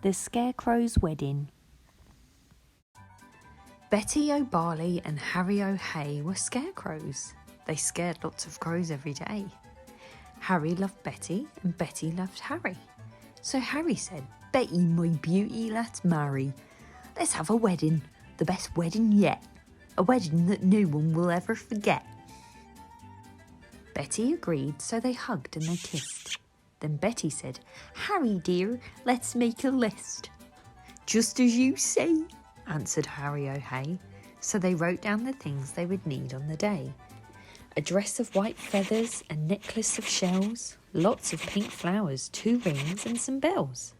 The Scarecrow's Wedding. Betty O'Barley and Harry O'Hay were scarecrows. They scared lots of crows every day. Harry loved Betty and Betty loved Harry. So Harry said, "Betty, my beauty, let's marry. Let's have a wedding, the best wedding yet. A wedding that no one will ever forget." Betty agreed, so they hugged and they kissed. Then Betty said, "Harry dear, let's make a list." "Just as you say," answered Harry O'Hay. So they wrote down the things they would need on the day. A dress of white feathers, a necklace of shells, lots of pink flowers, 2 rings and some bells.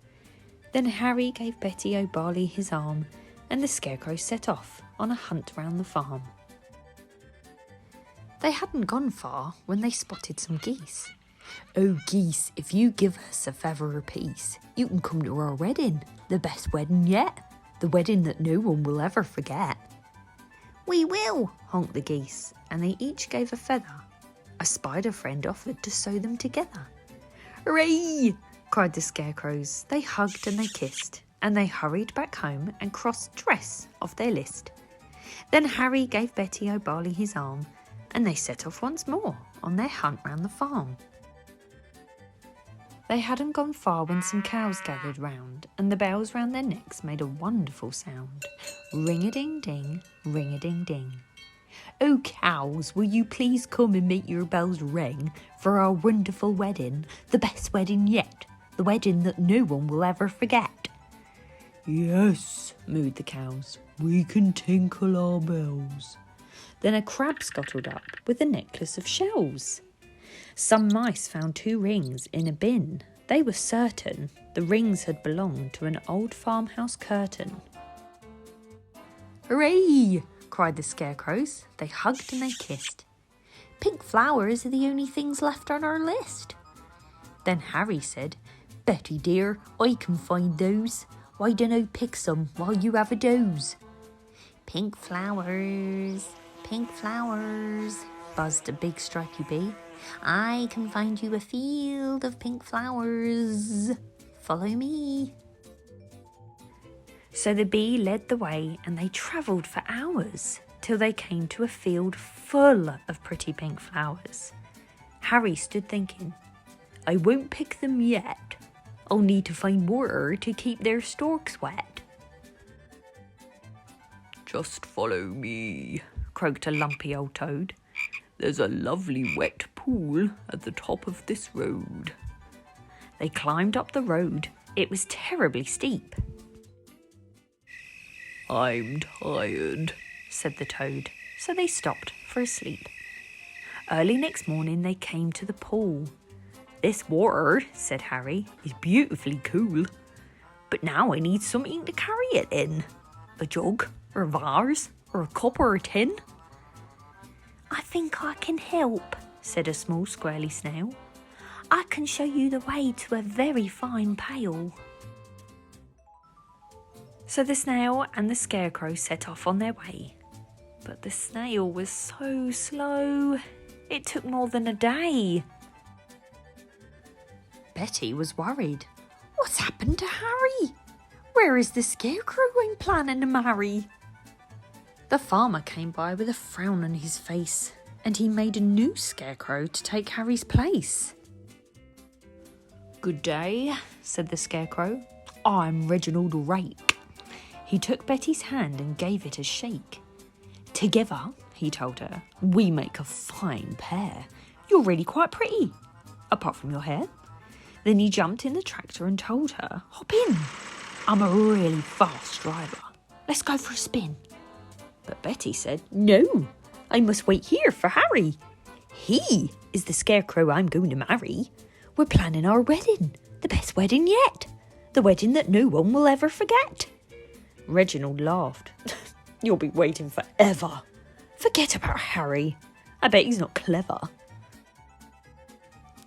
Then Harry gave Betty O'Barley his arm and the Scarecrow set off on a hunt round the farm. They hadn't gone far when they spotted some geese. "Oh geese, if you give us a feather apiece, you can come to our wedding, the best wedding yet, the wedding that no one will ever forget." "We will," honked the geese, and they each gave a feather. A spider friend offered to sew them together. "Hooray!" cried the Scarecrows. They hugged and they kissed, and they hurried back home and crossed dress off their list. Then Harry gave Betty O'Barley his arm, and they set off once more on their hunt round the farm. They hadn't gone far when some cows gathered round, and the bells round their necks made a wonderful sound. Ring-a-ding-ding, ring-a-ding-ding. "Oh cows, will you please come and make your bells ring for our wonderful wedding, the best wedding yet, the wedding that no one will ever forget?" "Yes," mooed the cows, "we can tinkle our bells." Then a crab scuttled up with a necklace of shells. Some mice found 2 rings in a bin. They were certain the rings had belonged to an old farmhouse curtain. "Hooray!" cried the Scarecrows. They hugged and they kissed. "Pink flowers are the only things left on our list." Then Harry said, "Betty dear, I can find those. Why don't I pick some while you have a doze?" "Pink flowers, buzzed a big stripy bee. "I can find you a field of pink flowers. Follow me." So the bee led the way and they travelled for hours till they came to a field full of pretty pink flowers. Harry stood thinking, "I won't pick them yet. I'll need to find water to keep their stalks wet." "Just follow me," croaked a lumpy old toad. "There's a lovely wet pool at the top of this road." They climbed up the road. It was terribly steep. "I'm tired," said the toad, so they stopped for a sleep. Early next morning they came to the pool. "This water," said Harry, "is beautifully cool. But now I need something to carry it in. A jug, or a vase, or a cup or a tin." "I think I can help," said a small squirrely snail. "I can show you the way to a very fine pail." So the snail and the Scarecrow set off on their way. But the snail was so slow. It took more than a day. Betty was worried. "What's happened to Harry? Where is the Scarecrow I'm planning to marry?" The farmer came by with a frown on his face, and he made a new Scarecrow to take Harry's place. "Good day," said the Scarecrow. "I'm Reginald Rake." He took Betty's hand and gave it a shake. "Together," he told her, "we make a fine pair. You're really quite pretty, apart from your hair." Then he jumped in the tractor and told her, "Hop in. I'm a really fast driver. Let's go for a spin." But Betty said, "No, I must wait here for Harry. He is the Scarecrow I'm going to marry. We're planning our wedding, the best wedding yet, the wedding that no one will ever forget." Reginald laughed. "You'll be waiting forever. Forget about Harry. I bet he's not clever."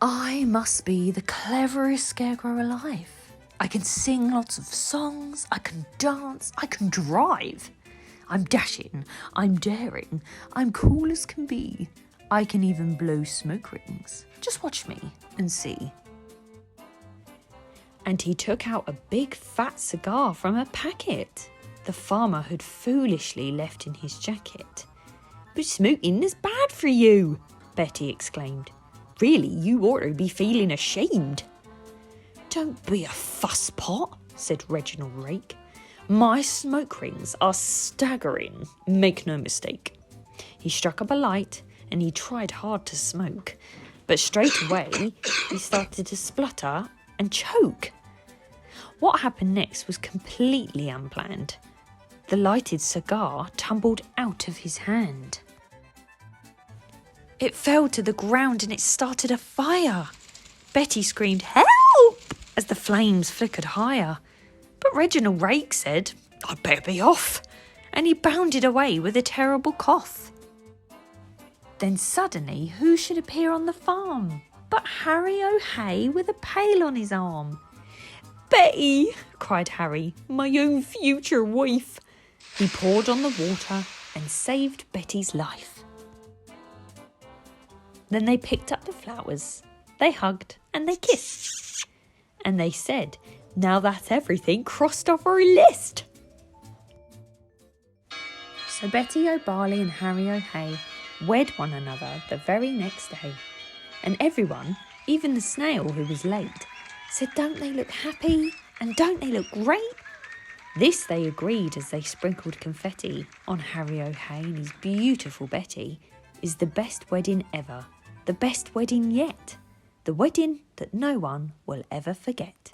"I must be the cleverest Scarecrow alive. I can sing lots of songs, I can dance, I can drive. I'm dashing, I'm daring, I'm cool as can be. I can even blow smoke rings. Just watch me and see." and he took out a big fat cigar from a packet the farmer had foolishly left in his jacket. "But smoking is bad for you," Betty exclaimed. "Really, you ought to be feeling ashamed." "Don't be a fusspot," said Reginald Rake. "My smoke rings are staggering, make no mistake." He struck up a light and he tried hard to smoke, but straight away he started to splutter and choke. What happened next was completely unplanned. The lighted cigar tumbled out of his hand. It fell to the ground and it started a fire. Betty screamed, "Help!" as the flames flickered higher. But Reginald Rake said, "I'd better be off," and he bounded away with a terrible cough. Then suddenly, who should appear on the farm but Harry O'Hay with a pail on his arm. "Betty," cried Harry, "my own future wife." He poured on the water and saved Betty's life. Then they picked up the flowers, they hugged and they kissed. And they said, "Now that's everything crossed off our list." So Betty O'Barley and Harry O'Hay wed one another the very next day. And everyone, even the snail who was late, said, "Don't they look happy? And don't they look great?" This they agreed as they sprinkled confetti on Harry O'Hay and his beautiful Betty is the best wedding ever, the best wedding yet, the wedding that no one will ever forget.